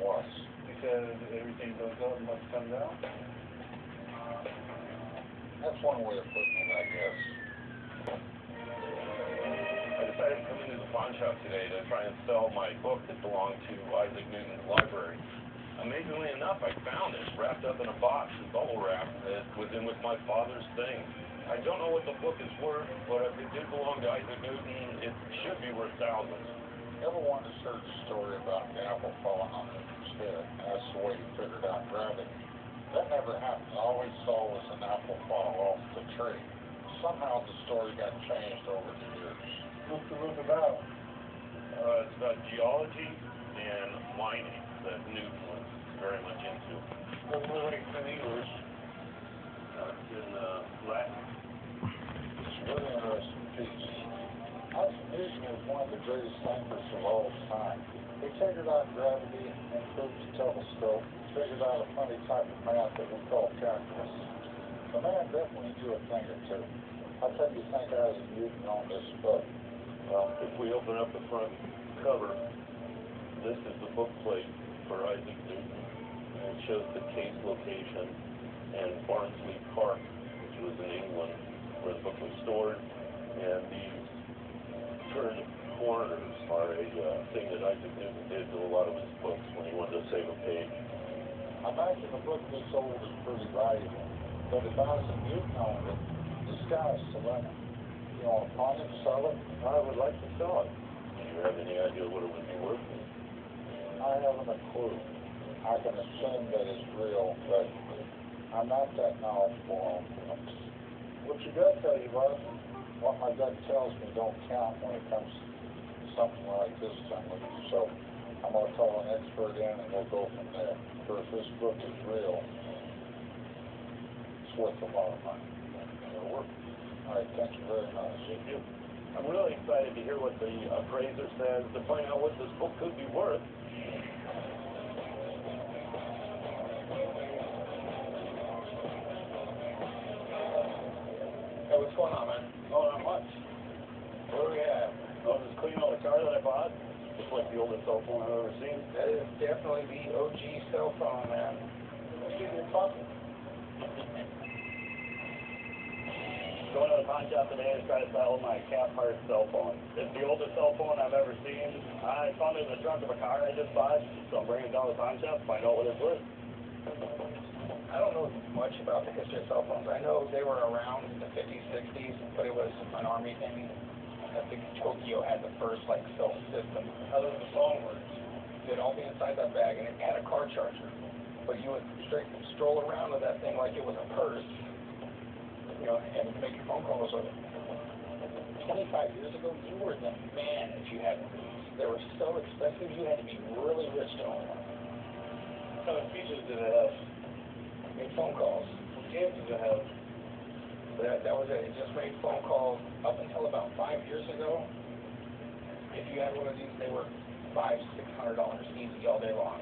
was. Because everything goes up, must come down? That's one way of putting it, I guess. I decided to come into the pawn shop today to try and sell my book that belonged to Isaac Newton's library. Amazingly enough, I found it wrapped up in a box and bubble wrap that was in with my father's things. I don't know what the book is worth, but if it did belong to Isaac Newton, it should be worth thousands. Ever wanted to search a story about the apple falling on Newton's head? That's the way he figured out gravity. That never happened. All he saw was an apple fall off the tree. Somehow the story got changed over the years. What's the book about? It's about geology and mining that Newton was very much into. Doesn't look like it's in English. It's in Latin. It's a really interesting piece. Isaac Newton was one of the greatest thinkers of all time. He figured out gravity, improved the telescope, figured out a funny type of math that we call calculus. The man definitely knew a thing or two. How come you think Isaac Newton on this book? Well, if we open up the front cover, this is the book plate for Isaac Newton, and it shows the case location and Barnsley Park, which was in England, where the book was stored, and these turned corners are a thing that Isaac Newton did to a lot of his books when he wanted to save a page. I imagine a book this old is pretty valuable, but if Isaac Newton owned it, the sky's the limit. You want to pawn it, sell it? I would like to sell it. Do you have any idea what it would be worth? I haven't a clue. I can assume that it's real, but I'm not that knowledgeable on books. What your gut tell you, bud? What my gut tells me don't count when it comes to something like this thing. So I'm going to call an expert in and we'll go from there. For if this book is real, it's worth a lot of money. It'll work. All right, thank you very much. Thank you. I'm really excited to hear what the appraiser says to find out what this book could be worth. Hey, what's going on, man? Oh, not much. What do we have? I'll just clean out the car that I bought. It's like the oldest cell phone I've ever seen. That is definitely the OG cell phone, man. Excuse me, possible. Going to the pawn shop today to try to sell my Cap-Hard cell phone. It's the oldest cell phone I've ever seen. I found it in the trunk of a car I just bought, so I'm bringing it down to the pawn shop to find out what it's worth. I don't know much about the history of cell phones. I know they were around in the 50s, 60s, but it was an army thing. I think Tokyo had the first, cell system. How does the phone work? It'd all be inside that bag, and it had a car charger. But you would stroll around with that thing like it was a purse, and make your phone calls with it. 25 years ago, you were the man if you had one of these. They were so expensive, you had to be really rich to own one. What kind of features did it have? Made phone calls. What games did it have? That was it. It just made phone calls up until about 5 years ago. If you had one of these, they were $500–600 easy all day long.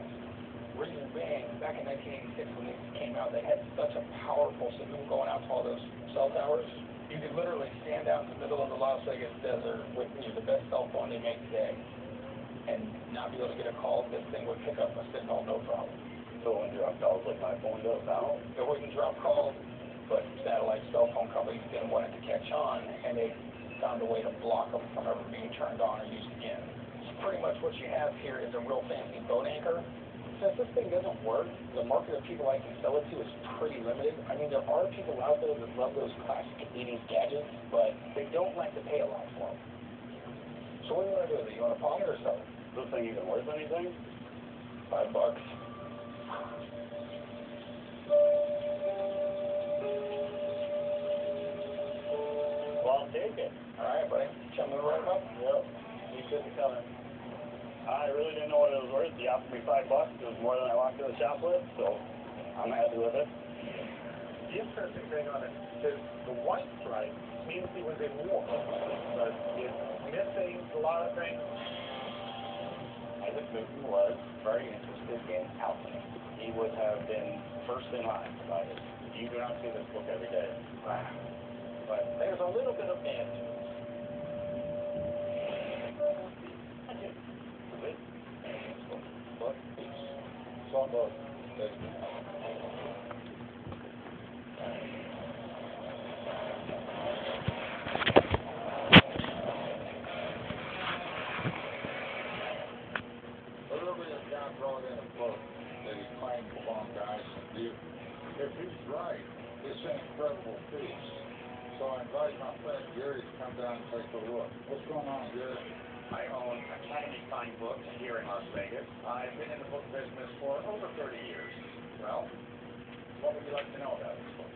Reason being, back in 1986 when these came out, they had such a powerful signal going out to all those cell towers. You could literally stand out in the middle of the Las Vegas desert with the best cell phone they make today and not be able to get a call. This thing would pick up a signal, no problem. So it wouldn't drop calls like my phone does now? It wouldn't drop calls, but satellite cell phone companies didn't want it to catch on, and they found a way to block them from ever being turned on or used again. So pretty much what you have here is a real fancy boat anchor. Since this thing doesn't work, the market of people I can sell it to is pretty limited. I mean, there are people out there that love those classic 80s gadgets, but they don't like to pay a lot for them. So what do you want to do with it? You want to pawn it or sell it? Is this thing even worth anything? $5. Well, I'll take it. All right, buddy. Shall we write them up? Yep. You couldn't tell it. I really didn't know what it was worth. He offered me $5. It was more than I walked to the shop with, so I'm happy with it. The interesting thing on it is the white stripe means he was in war, but it's missing a lot of things. Isaac Newton was very interested in alchemy. He would have been first in line to buy this. You do not see this book every day. Wow. But there's a little bit of answer. But One book. Earlier, God brought in a book that he claimed belonged to Iceland. If he's right, it's an incredible piece. So I invite my friend Gary to come down and take a look. What's going on, Gary? I own Academy Fine Books here in Las Vegas. I've been in the book business for over 30 years. Well, what would you like to know about this book?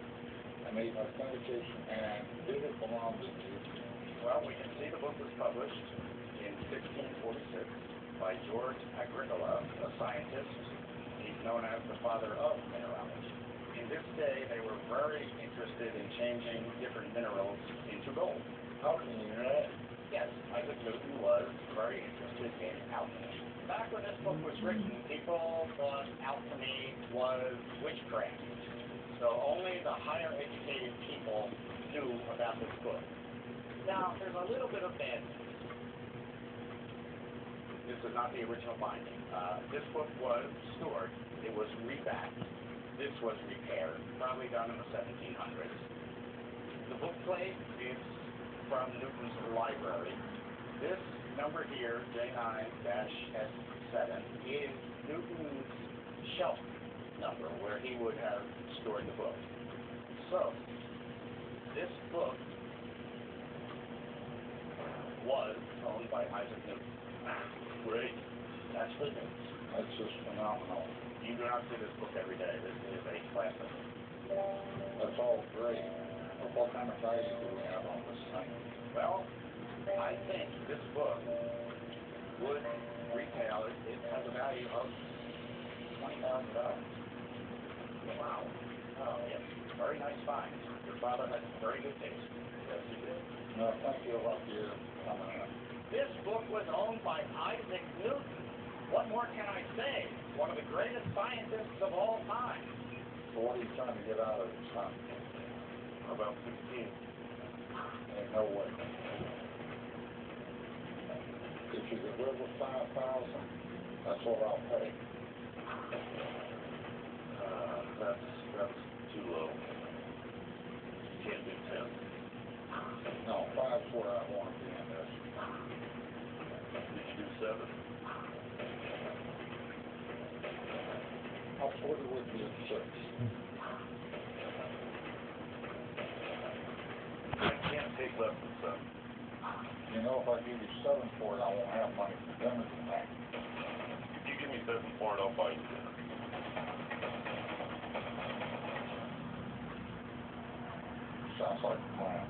I made my authentication, and did it belong to you? Well, we can see the book was published in 1646 by George Agricola, a scientist. He's known as the father of mineralogy. In this day, they were very interested in changing different minerals into gold. How can you know that? Yes, Isaac Newton was very interested in alchemy. Back when this book was written, people thought alchemy was witchcraft. So only the higher educated people knew about this book. Now, there's a little bit of bad news. This is not the original binding. This book was stored. It was rebacked. This was repaired, probably done in the 1700s. The book plate is from Newton's library. This number here, J9-S7, is Newton's shelf number, where he would have stored the book. So, this book was owned by Isaac Newton. Great. That's good news. That's just phenomenal. You do not see this book every day. This is a classic. That's all great. But what kind of value do we have on this thing? Well, I think this book would retail, it has a value of $20,000. Wow. Oh, yes. Very nice find. Your father had very good taste. Yes, he did. No, thank you about your coming in. This book was owned by Isaac Newton. What more can I say? One of the greatest scientists of all time. So what are you trying to get out of this, huh? About 16. Ain't no way. If you could live with 5,000, that's what I'll pay. That's too low. Can't do 10. No, 5's where I want to be in this. Did you do 7? I'll split it with you at 6. I can't take less than 7. You know, if I give you 7 for it, I won't have money for dinner tonight. If you give me 7 for it, I'll buy you dinner. Sounds like a plan.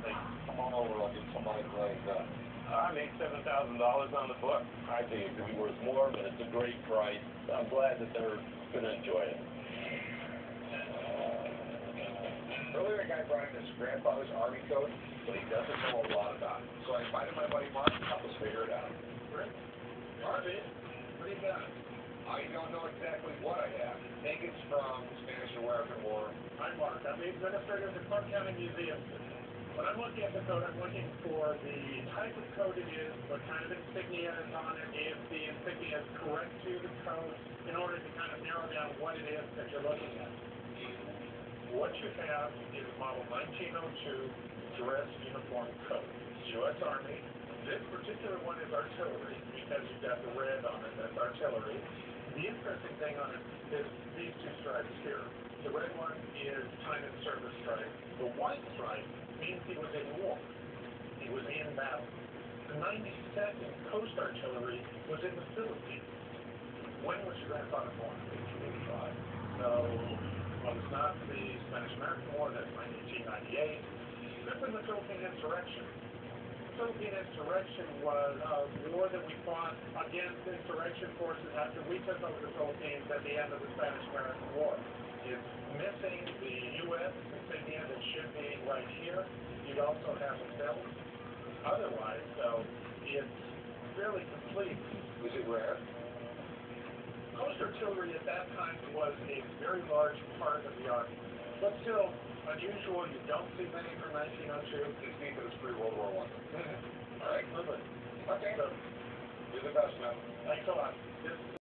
Hey, Come on over, I'll get somebody to lay it up. I made $7,000 on the book. I think it could be worth more, but it's a great price. I'm glad that they're going to enjoy it. Earlier, a guy brought in his grandfather's Army coat, but he doesn't know a lot about it. So I invited my buddy Mark to help us figure it out. Rick? Army? What do you got? I don't know exactly what I have. I think it's from Spanish-American War. I'm Mark. I'm the administrator of the Clark County Museum. When I'm looking at the code, I'm looking for the type of code it is, what kind of insignia is on it, if the insignia is correct to the code, in order to kind of narrow down what it is that you're looking at. What you have is model 1902 dress uniform code. U.S. Army. This particular one is artillery, because you've got the red on it, that's artillery. The interesting thing on it is these two stripes here. The red one is time and service stripe. The white stripe means he was in war. He was in battle. The 92nd Coast Artillery was in the Philippines. When was your grandfather born? 1885. So, well, it's not the Spanish-American War, that's 1998. This is the Philippine Insurrection. The Philippine Insurrection was a war that we fought against insurrection forces after we took over the Philippines at the end of the Spanish-American War. It's missing the U.S. insignia that should be right here. You'd also have a belt. Otherwise, though, it's fairly complete. Is it rare? Coast artillery at that time was a very large part of the Army. But still, unusual. You don't see many from 1902. This means it was pre-World War I. All right, lovely. Okay. So, You're the best, man. thanks a lot.